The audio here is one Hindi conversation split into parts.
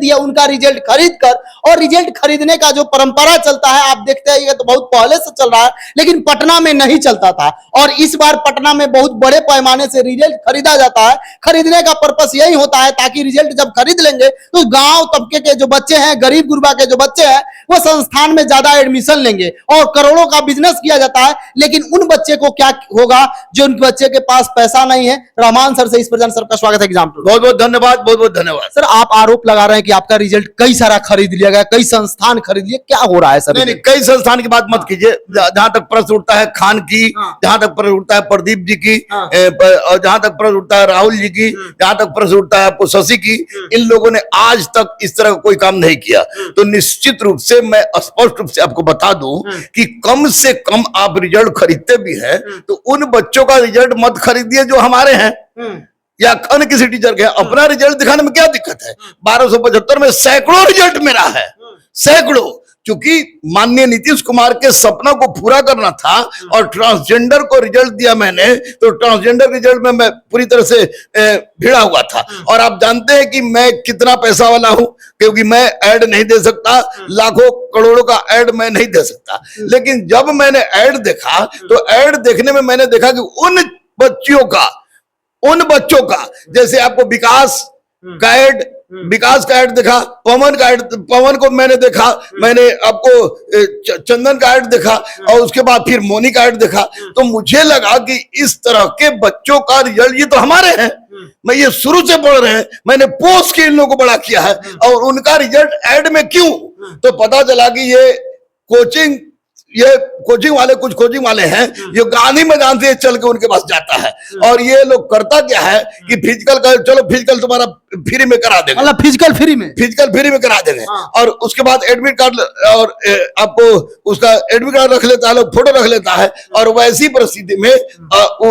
दिया उनका रिजल्ट खरीद कर, और रिजल्ट खरीदने का जो परंपरा चलता है आप देखते हैं ये तो बहुत पहले से चल रहा है, लेकिन पटना में नहीं चलता था और इस बार पटना में बहुत बड़े पैमाने से रिजल्ट खरीदा जाता है। खरीदने का पर्पस यही होता है ताकि रिजल्ट जब खरीद लेंगे तो गांव तबके के जो बच्चे हैं, गरीब गुरबा के जो बच्चे हैं, वो संस्थान में ज्यादा एडमिशन लेंगे और करोड़ों का बिजनेस किया जाता है। लेकिन उन बच्चे को क्या होगा जो उन बच्चे के पास पैसा नहीं है। रहमान सर से इस पर सर का स्वागत है एग्जाम्पल। बहुत बहुत धन्यवाद, बहुत बहुत धन्यवाद। सर आप आरोप लगा रहे हैं कि आपका रिजल्ट कई सारा खरीद लिया गया, कई संस्थान खरीद लिए, क्या हो रहा है सर? नहीं, कई संस्थान की बात मत कीजिए। जहां तक प्रश्न उठता है खान की, जहां तक प्रश्न उठता है प्रदीप जी की, और जहां तक प्रश्न उठता है राहुल जी की, जहां तक प्रश्न उठता है आपको शशि की, इन लोगों ने आज तक इस तरह का कोई काम नहीं किया। तो निश्चित रूप से मैं स्पष्ट रूप से आपको बता दूं कि कम से कम आप रिजल्ट खरीदते भी हैं तो उन बच्चों का रिजल्ट मत खरीदिए जो हमारे हैं या अन्य किसी टीचर के। अपना रिजल्ट दिखाने में क्या दिक्कत है? 1275 में सैकड़ों रिजल्ट मेरा है, सैकड़ों। क्योंकि माननीय नीतीश कुमार के सपनों को पूरा करना था और ट्रांसजेंडर को रिजल्ट दिया मैंने, तो ट्रांसजेंडर रिजल्ट में मैं पूरी तरह से भिड़ा हुआ था। और आप जानते हैं कि मैं कितना पैसा वाला हूं, क्योंकि मैं ऐड नहीं दे सकता, लाखों करोड़ों का ऐड मैं नहीं दे सकता। लेकिन जब मैंने ऐड देखा तो ऐड देखने में मैंने देखा कि उन बच्चों का जैसे आपको विकास का ऐड देखा, पवन को मैंने देखा, मैंने आपको चंदन का ऐड देखा और उसके बाद फिर मोनी का ऐड देखा। तो मुझे लगा कि इस तरह के बच्चों का रिजल्ट ये तो हमारे हैं, मैं ये शुरू से पढ़ रहे हैं, मैंने पोस्ट के इन लोगों को बड़ा किया है और उनका रिजल्ट ऐड में क्यों? तो पता चला कि ये कोचिंग वाले कुछ कोचिंग वाले हैं जो गांधी मैदान से चल के उनके पास जाता है और ये लोग करता क्या है कि फिजिकल का, चलो फिजिकल तुम्हारा फ्री में करा देंगे, मतलब फिजिकल फ्री में करा देंगे और उसके बाद एडमिट कार्ड और आपको उसका एडमिट कार्ड रख लेता है, लोग फोटो रख लेता है और वैसी परिस्थिति में वो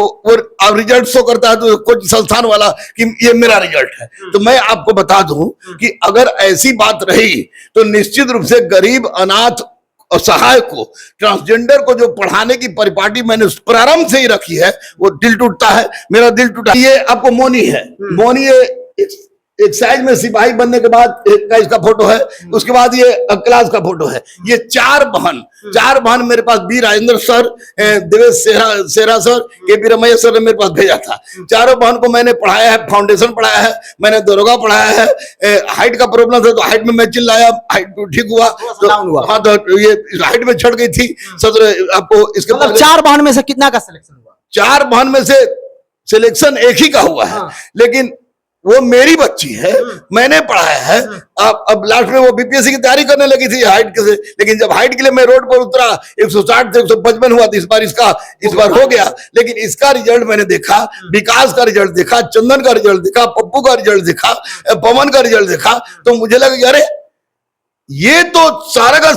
रिजल्ट शो करता है तो कुछ संस्थान वाला कि ये मेरा रिजल्ट है। तो मैं आपको बता दूं कि अगर ऐसी बात रही तो निश्चित रूप से गरीब, अनाथ और सहायक को, ट्रांसजेंडर को जो पढ़ाने की परिपाटी मैंने प्रारंभ से ही रखी है, वो दिल टूटता है, मेरा दिल टूटा। ये आपको मोनी है, मोनी एक साइज में सिपाही बनने के बाद का इसका फोटो है, उसके बाद ये क्लास का फोटो है। ये चार बहन मेरे पास बी राजेंद्र सर, देवेश सेरा सर, केपी रमैया सर ने मेरे पास भेजा था। चारों बहन को मैंने पढ़ाया है, फाउंडेशन पढ़ाया है, मैंने दरोगा पढ़ाया है। हाइट का प्रॉब्लम था तो हाइट में मैं चिल्लाया, हाइट ठीक हुआ तो हाँ, तो ये हाइट में छट गई थी सत्र आपको। इसके मतलब चार बहन में से कितना का सिलेक्शन हुआ? चार बहन में से सिलेक्शन एक ही का हुआ है, लेकिन वो मेरी बच्ची है, मैंने पढ़ाया है। अब लास्ट में वो बीपीएससी की तैयारी करने लगी थी हाइट के से, लेकिन जब हाइट के लिए मैं रोड पर उतरा 160 से 155 हुआ, तो इस बार हो गया। लेकिन इसका रिजल्ट मैंने देखा, विकास का रिजल्ट देखा, चंदन का रिजल्ट देखा, पप्पू का रिजल्ट देखा, पवन का रिजल्ट देखा, तो मुझे लगा कि अरे ये तो सारा का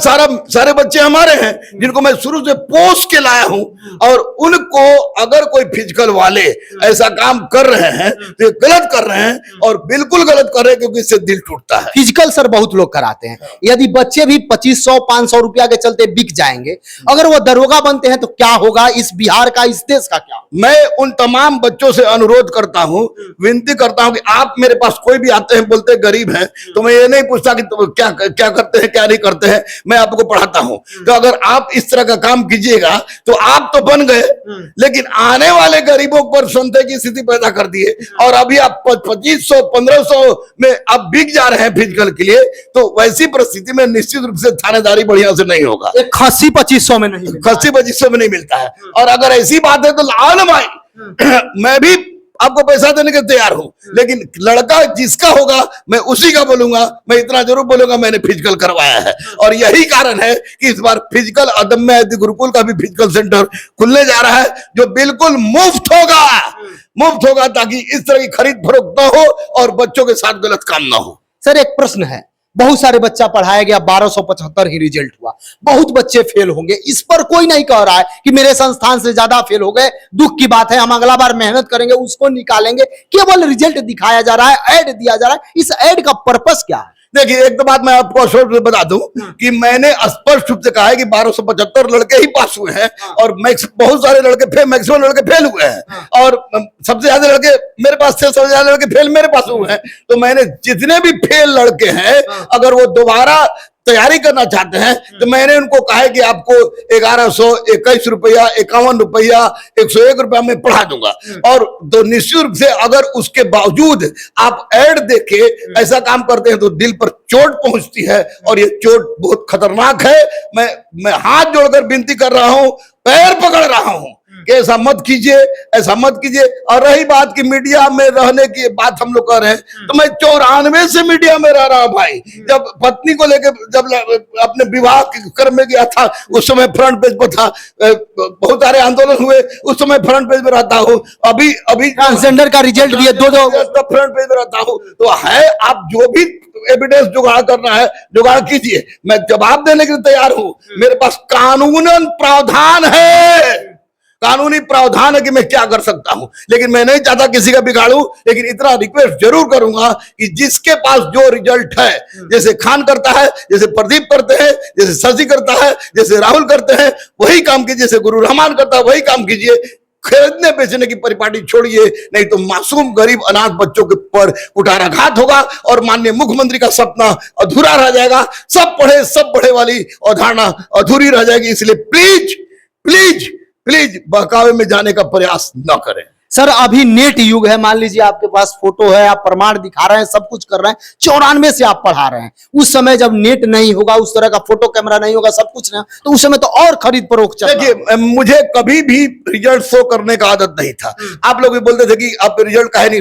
सारे बच्चे हमारे हैं जिनको मैं शुरू से पोस के लाया हूं। और उनको अगर कोई फिजिकल वाले ऐसा काम कर रहे हैं तो गलत कर रहे हैं और बिल्कुल गलत कर रहे हैं, क्योंकि इससे दिल टूटता है। फिजिकल सर बहुत लोग कराते हैं, यदि बच्चे भी 2500-500 रुपया के चलते बिक जाएंगे, अगर वो दरोगा बनते हैं तो क्या होगा इस बिहार का, इस देश का क्या? मैं उन तमाम बच्चों से अनुरोध करता हूं, विनती करता हूं कि आप मेरे पास कोई भी आते हैं बोलते गरीब हैं, तो मैं ये नहीं पूछता कि क्या करते हैं क्या नहीं करते हैं, मैं आपको पढ़ाता हूं। तो अगर आप इस तरह का काम कीजिएगा तो आप तो बन गए, लेकिन आने वाले गरीबों पर संदेह की स्थिति पैदा कर दिए और अभी आप 2500-1500 में आप बिक जा रहे हैं फिजिकल के लिए। तो वैसी परिस्थिति में निश्चित रूप से थानेदारी बढ़िया से नहीं होगा। 80-2500 में नहीं, 80-2500 में नहीं मिलता है। और अगर ऐसी बात है तो लाल भाई मैं भी आपको पैसा देने के तैयार हूं, लेकिन लड़का जिसका होगा मैं उसी का बोलूंगा। मैं इतना जरूर बोलूंगा मैंने फिजिकल करवाया है और यही कारण है कि इस बार फिजिकल अदम्य आदि गुरुकुल का भी फिजिकल सेंटर खुलने जा रहा है, जो बिल्कुल मुफ्त होगा ताकि इस तरह की खरीद फरोख्त न हो और बच्चों के साथ गलत काम ना हो। सर एक प्रश्न है, बहुत सारे बच्चा पढ़ाया गया, 1275 ही रिजल्ट हुआ, बहुत बच्चे फेल होंगे, इस पर कोई नहीं कह रहा है कि मेरे संस्थान से ज्यादा फेल हो गए। दुख की बात है, हम अगला बार मेहनत करेंगे, उसको निकालेंगे। केवल रिजल्ट दिखाया जा रहा है, ऐड दिया जा रहा है। इस ऐड का पर्पस क्या है? देखिए एक तो बात मैं आपको स्पष्ट रूप से बता दूं कि मैंने स्पष्ट रूप से कहा है कि 1275 लड़के ही पास हुए हैं और बहुत सारे लड़के मैक्सिमम लड़के फेल हुए हैं और सबसे ज्यादा लड़के मेरे पास थे, सबसे ज्यादा लड़के फेल मेरे पास हुए हैं। तो मैंने जितने भी फेल लड़के हैं अगर वो दोबारा तैयारी करना चाहते हैं तो मैंने उनको कहा है कि आपको 1121 रुपया, 51 रुपया, 101 रुपया में पढ़ा दूंगा। और तो निश्चित रूप से अगर उसके बावजूद आप ऐड देके ऐसा काम करते हैं तो दिल पर चोट पहुंचती है और ये चोट बहुत खतरनाक है। मैं हाथ जोड़कर विनती कर रहा हूं, पैर पकड़ रहा हूं कि ऐसा मत कीजिए, ऐसा मत कीजिए। और रही बात की मीडिया में रहने की बात हम लोग कर रहे हैं, तो मैं 94 से मीडिया में रह रहा हूं भाई। जब पत्नी को लेकर जब अपने विवाह क्रम में गया था उस समय फ्रंट पेज पर था, बहुत सारे आंदोलन हुए उस समय फ्रंट पेज में रहता हूं। अभी ट्रांसजेंडर का रिजल्ट दिए दो फ्रंट पेज में रहता हूं। तो है आप जो भी एविडेंस जुगाड़ करना है जुगाड़ कीजिए, मैं जवाब देने के लिए तैयार हूं। मेरे पास कानूनन प्रावधान है, कानूनी प्रावधान है कि मैं क्या कर सकता हूं, लेकिन मैं नहीं चाहता किसी का बिगाड़ूं। लेकिन इतना रिक्वेस्ट जरूर करूंगा कि जिसके पास जो रिजल्ट है, जैसे खान करता है, जैसे प्रदीप करते हैं, जैसे शशि करता है, जैसे राहुल करते हैं, वही काम कीजिए। जैसे गुरु रहमान करता है वही काम कीजिए। खरीदने बेचने की परिपाटी छोड़िए, नहीं तो मासूम गरीब अनाथ बच्चों के पर कुठाराघात होगा और माननीय मुख्यमंत्री का सपना अधूरा रह जाएगा। सब पढ़े सब बढ़े वाली अवधारणा अधूरी रह जाएगी। इसलिए प्लीज प्लीज प्लीज बहकावे में जाने का प्रयास न करें। सर अभी नेट युग है, मान लीजिए आपके पास फोटो है, आप प्रमाण दिखा रहे हैं, सब कुछ कर रहे हैं, 94 से आप पढ़ा रहे हैं। उस समय जब नेट नहीं होगा, उस तरह का फोटो कैमरा नहीं होगा, सब कुछ नहीं, तो उस समय तो और खरीद फरोख्त चल रहा है। देखिए मुझे कभी भी रिजल्ट शो करने का आदत नहीं था। आप लोग भी बोलते थे कि आप रिजल्ट काहे नहीं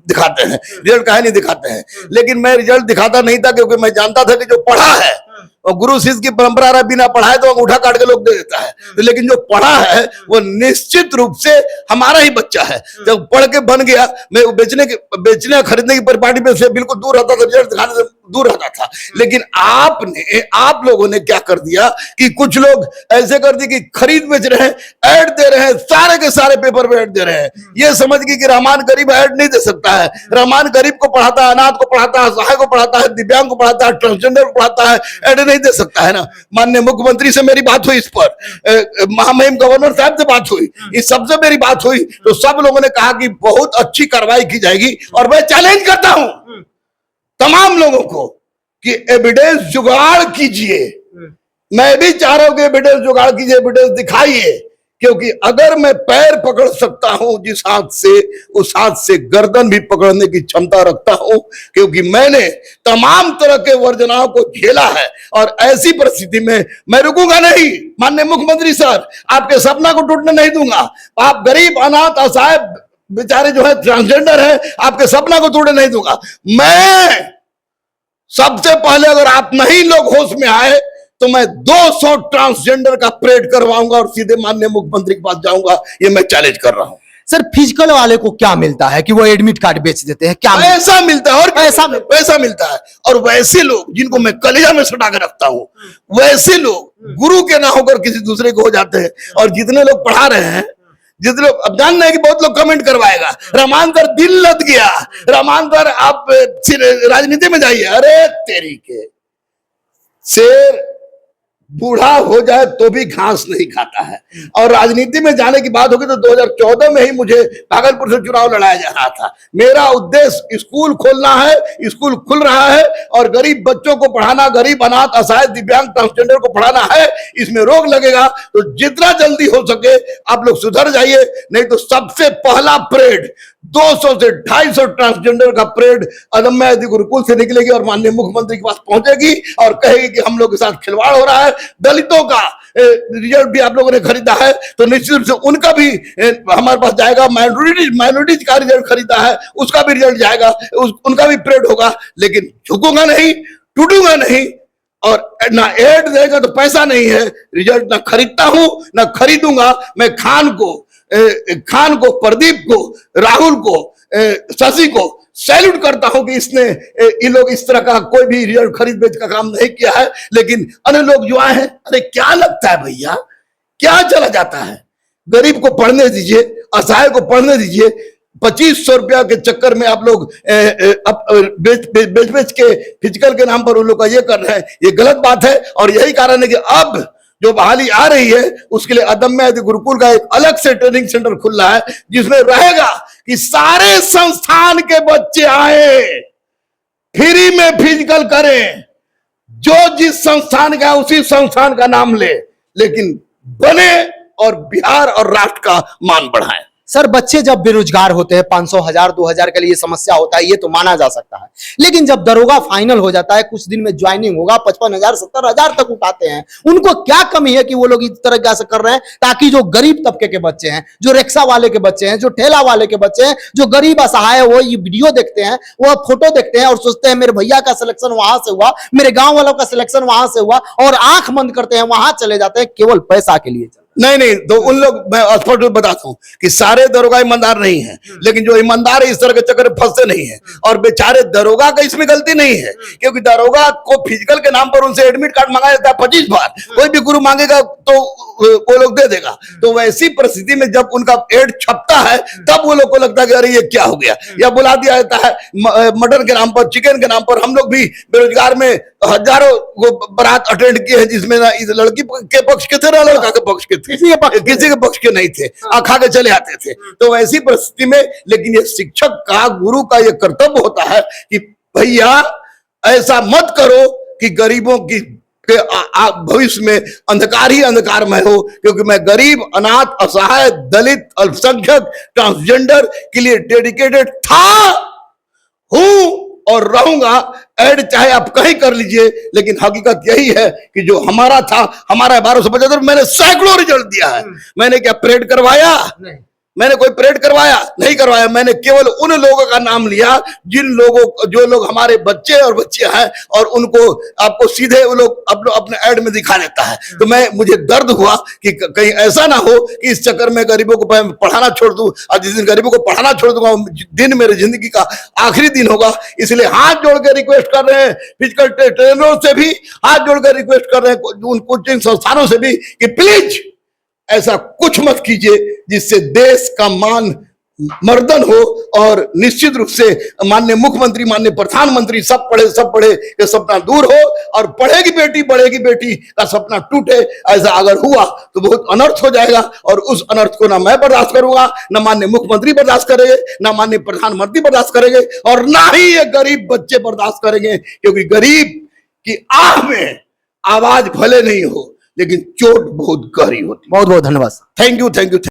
दिखाते हैं, रिजल्ट काहे नहीं दिखाते हैं, लेकिन मैं रिजल्ट दिखाता नहीं था क्योंकि मैं जानता था कि जो पढ़ा है और गुरु शिष्य की परंपरा रहा, बिना पढ़ाए तो अंगूठा काट के लोग दे देता है, लेकिन जो पढ़ा है वो निश्चित रूप से हमारा ही बच्चा है। जब पढ़ के बन गया, मैं बेचने खरीदने की परिपाटी में से बिल्कुल दूर रहता था, रिजल्ट दिखाने से दूर रहता था। लेकिन आप लोगों ने क्या कर दिया कि कुछ लोग ऐसे कर दिए कि खरीद बेच रहे हैं, ऐड दे रहे हैं, सारे के सारे पेपर में ऐड दे रहे हैं। ये समझ गए कि रहमान गरीब ऐड नहीं दे सकता है। रहमान गरीब को पढ़ाता है, अनाथ को पढ़ाता है, असहाय को पढ़ाता है, दिव्यांग को पढ़ाता है, ट्रांसजेंडर को पढ़ाता है, ऐड नहीं दे सकता है ना। माननीय मुख्यमंत्री से मेरी बात हुई, इस पर महामहिम गवर्नर साहब से बात हुई, इस सबसे मेरी बात हुई, तो सब लोगों ने कहा कि बहुत अच्छी कार्रवाई की जाएगी। और मैं चैलेंज करता हूं तमाम लोगों को कि एविडेंस जुगाड़ कीजिए। मैं भी चाह रहा हूं कि एविडेंस जुगाड़ कीजिए, एविडेंस दिखाइए, क्योंकि अगर मैं पैर पकड़ सकता हूं जिस हाथ से, उस हाथ से गर्दन भी पकड़ने की क्षमता रखता हूं, क्योंकि मैंने तमाम तरह के वर्जनाओं को झेला है। और ऐसी परिस्थिति में मैं रुकूंगा नहीं। माननीय मुख्यमंत्री सर, आपके सपना को टूटने नहीं दूंगा। आप गरीब अनाथ असहाय बेचारे जो है ट्रांसजेंडर है, आपके सपना को टूटने नहीं दूंगा। मैं सबसे पहले अगर आप नहीं लोग होश में आए तो मैं 200 ट्रांसजेंडर का परेड करवाऊंगा और सीधे माननीय मुख्यमंत्री के पास जाऊंगा। ये मैं चैलेंज कर रहा हूं। सर फिजिकल वाले को क्या मिलता है कि वो एडमिट कार्ड बेच देते हैं? क्या पैसा मिलता है और पैसा मिलता है। और वैसे लोग जिनको मैं कलेजा में सटा के रखता हूं, वैसे लोग गुरु के ना होकर किसी दूसरे को हो जाते हैं। और जितने लोग पढ़ा रहे हैं, जितने लोग, अब जान रहे हैं कि बहुत लोग कमेंट करवाएगा, रहमान सर दिल लद गया, रहमान सर आप राजनीति में जाइए। अरे तेरी के शेर बूढ़ा हो जाए तो भी घास नहीं खाता है। और राजनीति में जाने की बात होगी तो 2014 में ही मुझे भागलपुर से चुनाव लड़ाया जा रहा था। मेरा उद्देश्य स्कूल खोलना है, स्कूल खुल रहा है और गरीब बच्चों को पढ़ाना, गरीब अनाथ असहाय दिव्यांग ट्रांसजेंडर को पढ़ाना है। इसमें रोक लगेगा तो जितना जल्दी हो सके आप लोग सुधर जाइए, नहीं तो सबसे पहला परेड 200 से 250 ट्रांसजेंडर का परेड अदम्य यदि गुरुकुल से निकलेगी और माननीय मुख्यमंत्री के पास पहुंचेगी और कहेगी कि हम लोग के साथ खिलवाड़ हो रहा है। दलितों का रिजल्ट भी आप लोगों ने खरीदा है तो निश्चित रूप से उनका भी हमारे पास जाएगा। माइनॉरिटीज का रिजल्ट खरीदा है, उसका भी रिजल्ट जाएगा, उनका भी परेड होगा। लेकिन झुकूंगा नहीं, टूटूंगा नहीं। और ना एड देगा तो पैसा नहीं है, रिजल्ट ना खरीदता हूं ना खरीदूंगा। मैं खान को, प्रदीप को, राहुल को, शशि को सैल्यूट करता हूं कि इसने ये लोग इस तरह का कोई भी रिजल्ट खरीद बेच का काम नहीं किया है। लेकिन अन्य लोग जो आए हैं, अरे क्या लगता है भैया, क्या चला जाता है? गरीब को पढ़ने दीजिए, असहाय को पढ़ने दीजिए। 2500 रुपया के चक्कर में आप लोग बेच के फिजिकल के नाम पर उन लोग का ये कर रहे हैं, ये गलत बात है। और यही कारण है कि अब जो बहाली आ रही है उसके लिए अदम्य गुरुकुल का एक अलग से ट्रेनिंग सेंटर खुल रहा है, जिसमें रहेगा कि सारे संस्थान के बच्चे आए, फ्री में फिजिकल करें, जो जिस संस्थान का उसी संस्थान का नाम ले, लेकिन बने और बिहार और राष्ट्र का मान बढ़ाएं। सर, बच्चे जब बेरोजगार होते हैं 500, 1000, 2000 के लिए समस्या होता है, ये तो माना जा सकता है। लेकिन जब दरोगा फाइनल हो जाता है, कुछ दिन में ज्वाइनिंग होगा, 55,000, 70,000 तक उठाते हैं। उनको क्या कमी है कि वो लोग इस तरह से कर रहे हैं, ताकि जो गरीब तबके के बच्चे हैं, जो रिक्शा वाले के बच्चे हैं, जो ठेला वाले के बच्चे हैं, जो गरीब असहाय है, वो ये वीडियो देखते हैं, वो फोटो देखते हैं और सोचते हैं मेरे भैया का सिलेक्शन वहां से हुआ, मेरे गांव वालों का सिलेक्शन वहां से हुआ, और आंख बंद करते हैं, वहां चले जाते हैं केवल पैसा के लिए। नहीं, तो उन लोग, मैं स्पष्ट रूप बताता हूं कि सारे दरोगा ईमानदार नहीं है, लेकिन जो ईमानदार है इस तरह के चक्कर में फंसते नहीं है। और बेचारे दरोगा का इसमें गलती नहीं है, क्योंकि दरोगा को फिजिकल के नाम पर उनसे एडमिट कार्ड मांगा जाता है 25 बार। कोई भी गुरु मांगेगा तो वो लोग दे देगा। तो वैसी परिस्थिति में जब उनका एड छपता है, तब वो लोग को लगता है कि अरे ये क्या हो गया, या बुला दिया जाता है मटन के नाम पर, चिकन के नाम पर। हम लोग भी बेरोजगार में हजारों बारात अटेंड किए हैं, जिसमें ना इस लड़की के पक्ष के थे ना लड़का के पक्ष के थे, किसी के पक्ष के नहीं थे, खा के चले आते थे। तो वैसी परिस्थिति में, लेकिन ये शिक्षक का, गुरु का ये कर्तव्य होता है कि भैया ऐसा मत करो कि गरीबों की भविष्य में अंधकार ही अंधकारमय हो, क्योंकि मैं गरीब, अनाथ, असहाय, दलित, अल्पसंख्यक, ट्रांसजेंडर के लिए डेडिकेटेड था, हूं और रहूंगा। ऐड चाहे आप कहीं कर लीजिए, लेकिन हकीकत यही है कि जो हमारा था, हमारा 1275, मैंने सैकड़ों रिजल्ट दिया है। मैंने क्या परेड करवाया? नहीं। मैंने कोई परेड करवाया? नहीं करवाया। मैंने केवल उन लोगों का नाम लिया जो लोग हमारे बच्चे और बच्चियां हैं, और उनको आपको सीधे वो लोग अपने ऐड में दिखा देता है। तो मुझे दर्द हुआ कि कहीं ऐसा ना हो कि इस चक्कर में गरीबों को पढ़ाना छोड़ दूं, और जिस दिन गरीबों को पढ़ाना छोड़ दूंगा दिन मेरे जिंदगी का आखिरी दिन होगा। इसलिए हाथ जोड़ के रिक्वेस्ट कर रहे हैं, फिजिकल ट्रेनरों से भी हाथ जोड़ कर रिक्वेस्ट कर रहे हैं, उन कोचिंग संस्थानों से भी, कि प्लीज ऐसा कुछ मत कीजिए जिससे देश का मान मर्दन हो। और निश्चित रूप से माननीय मुख्यमंत्री, माननीय प्रधानमंत्री, सब पढ़े ये सपना दूर हो, और पढ़ेगी बढ़ेगी बेटी का सपना टूटे। ऐसा अगर हुआ तो बहुत अनर्थ हो जाएगा, और उस अनर्थ को ना मैं बर्दाश्त करूंगा, ना माननीय मुख्यमंत्री बर्दाश्त करेंगे, ना माननीय प्रधानमंत्री बर्दाश्त करेंगे, और ना ही ये गरीब बच्चे बर्दाश्त करेंगे। क्योंकि गरीब की आह में आवाज भले नहीं हो, लेकिन चोट बहुत गहरी होती है। बहुत बहुत धन्यवाद। Thank you.